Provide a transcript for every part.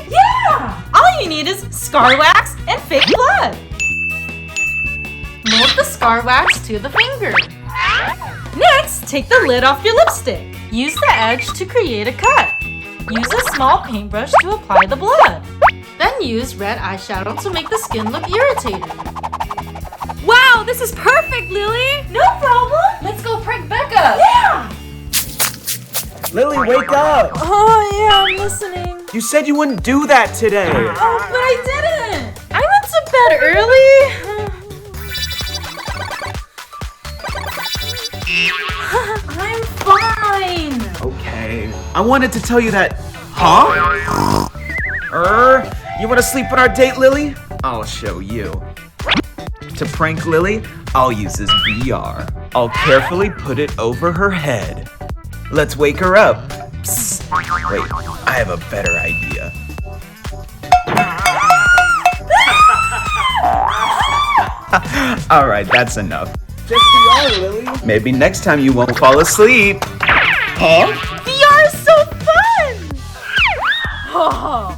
Yeah! All you need is scar wax and fake blood. Mold the scar wax to the finger. Next, take the lid off your lipstick. Use the edge to create a cut. Use a small paintbrush to apply the blood. Then use red eyeshadow to make the skin look irritated. Wow, this is perfect, Lily! No problem! Let's go prank Becca! Yeah! Lily, wake up! Oh yeah, I'm listening. You said you wouldn't do that today. Oh, but I didn't! I went to bed early. I'm fine. Okay. I wanted to tell you that... Huh? You want to sleep on our date, Lily? I'll show you. To prank Lily, I'll use this VR. I'll carefully put it over her head. Let's wake her up. Psst. Wait, I have a better idea. All right, that's enough. Just VR, Lily. Maybe next time you won't fall asleep. Huh? VR is so fun! Oh.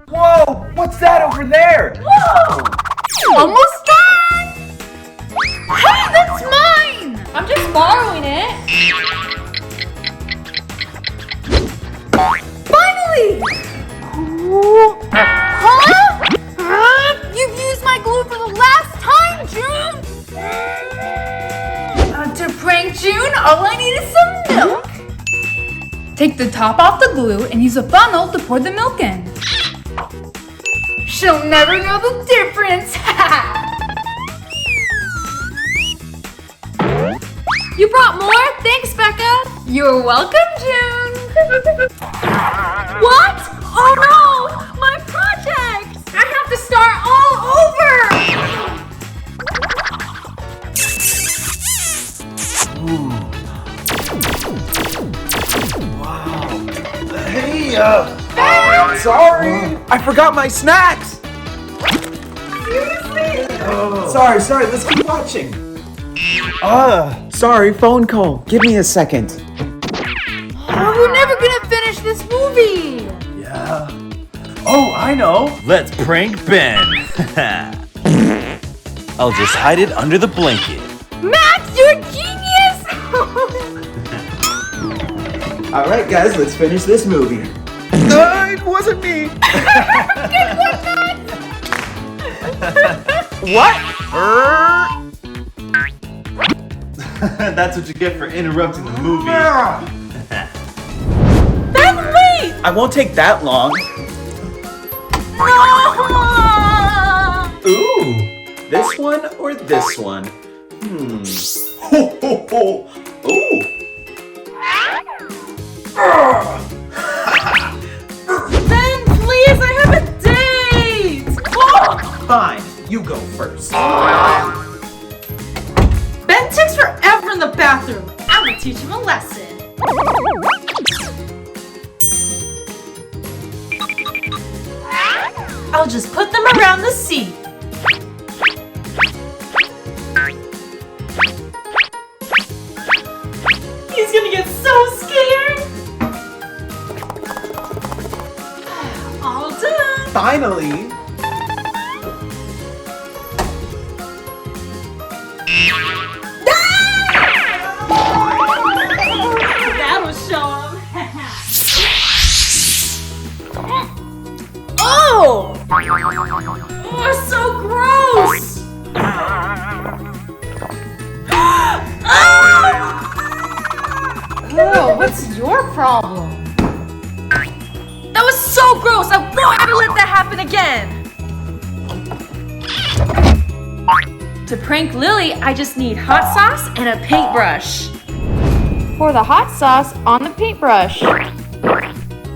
Whoa, what's that over there? Whoa! Almost done! Hey, that's mine! I'm just borrowing it. Finally! Huh? You've used my glue for the last time, June! To prank June, all I need is some milk. Take the top off the glue and use a funnel to pour the milk in. She'll never know the difference. You brought more? Thanks, Becca. You're welcome, June. What? Oh no! My project! I have to start all over! Wow. Hey, sorry. I forgot my snacks. Seriously? Sorry, let's keep watching. Sorry, phone call. Give me a second. Oh, we're never gonna finish this movie! Yeah. Oh, I know. Let's prank Ben. I'll just hide it under the blanket. Max, you're a genius! All right, guys, let's finish this movie. No, it wasn't me. Good one, Max! What? That's what you get for interrupting the movie. Ben, wait! I won't take that long. Ooh, this one or this one? Ho, ho, ho. Ooh. Ben, please, I have a date! Oh! Fine, you go first. Ben takes forever in the bathroom. I'm gonna teach him a lesson. I'll just put them around the seat. He's gonna get so scared. All done. Finally. That'll show him. Oh! Oh, it's so gross! Oh, what's your problem? That was so gross! I won't ever let that happen again! To prank Lily, I just need hot sauce and a paintbrush. Pour the hot sauce on the paintbrush.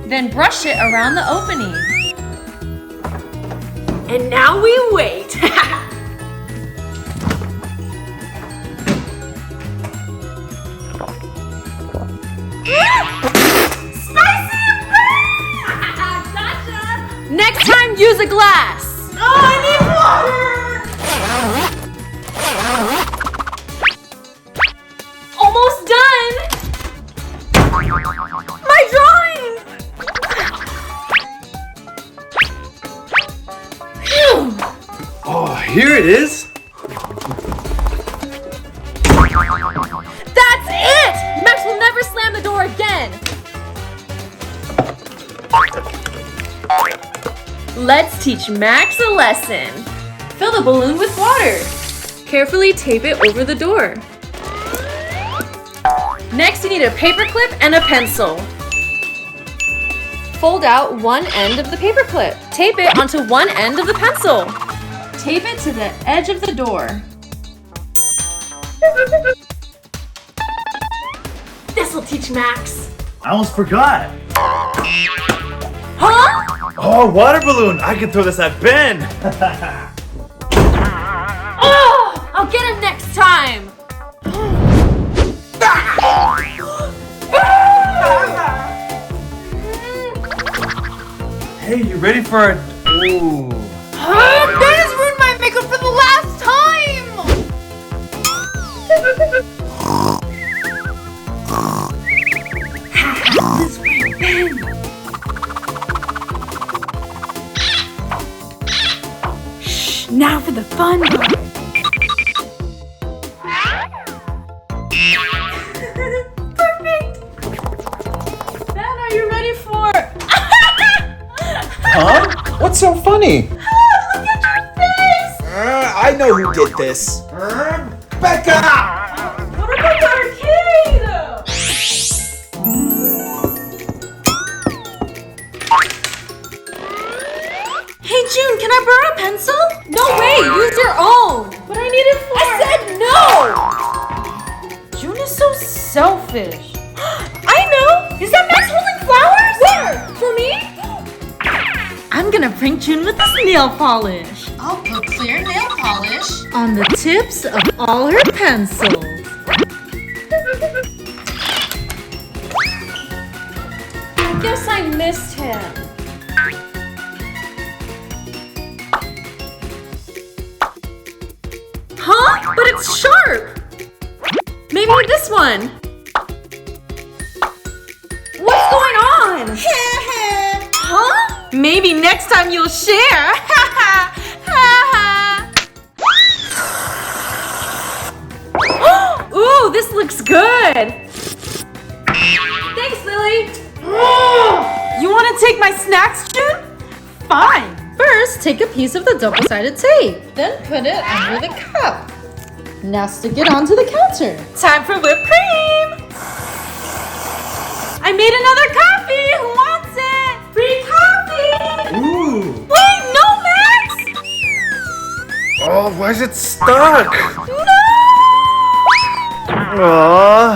Then brush it around the opening. And now we wait. Spicy! Gotcha! Next time, use a glass. Oh, I need water! Almost done! My drawing! here it is. That's it! Max will never slam the door again. Let's teach Max a lesson. Fill the balloon with water. Carefully tape it over the door. Next, you need a paper clip and a pencil. Fold out one end of the paper clip. Tape it onto one end of the pencil. Tape it to the edge of the door. This'll teach Max. I almost forgot. Huh? Oh, water balloon. I can throw this at Ben. Oh! I'll get him next time. Hey, you ready for it? Ooh. Ben has ruined my makeup for the last time! This way, Ben! Shh, now for the fun part. Perfect. Ben, are you ready for... Huh? What's so funny? Look at your face! I know who did this. Becka! What about the arcade? Hey June, can I borrow a pencil? No way, use your own. But I need it for... I said no! June is so selfish. I know! Is that Max holding flowers? Where? For me? I'm gonna prank June with this nail polish. I'll put clear nail polish on the tips of all her pencils. Guess I missed him. Huh? But it's sharp! Maybe this one. What's going on? Huh? Maybe next time you'll share. Ooh, this looks good. Thanks, Lily. You want to take my snacks, June? Fine. First, take a piece of the double-sided tape. Then put it under the cup. Now stick it onto the counter. Time for whipped cream. I made another coffee. Who wants it? Free coffee. Ooh. Wait, no, Max. Oh, why is it stuck? No. Aww.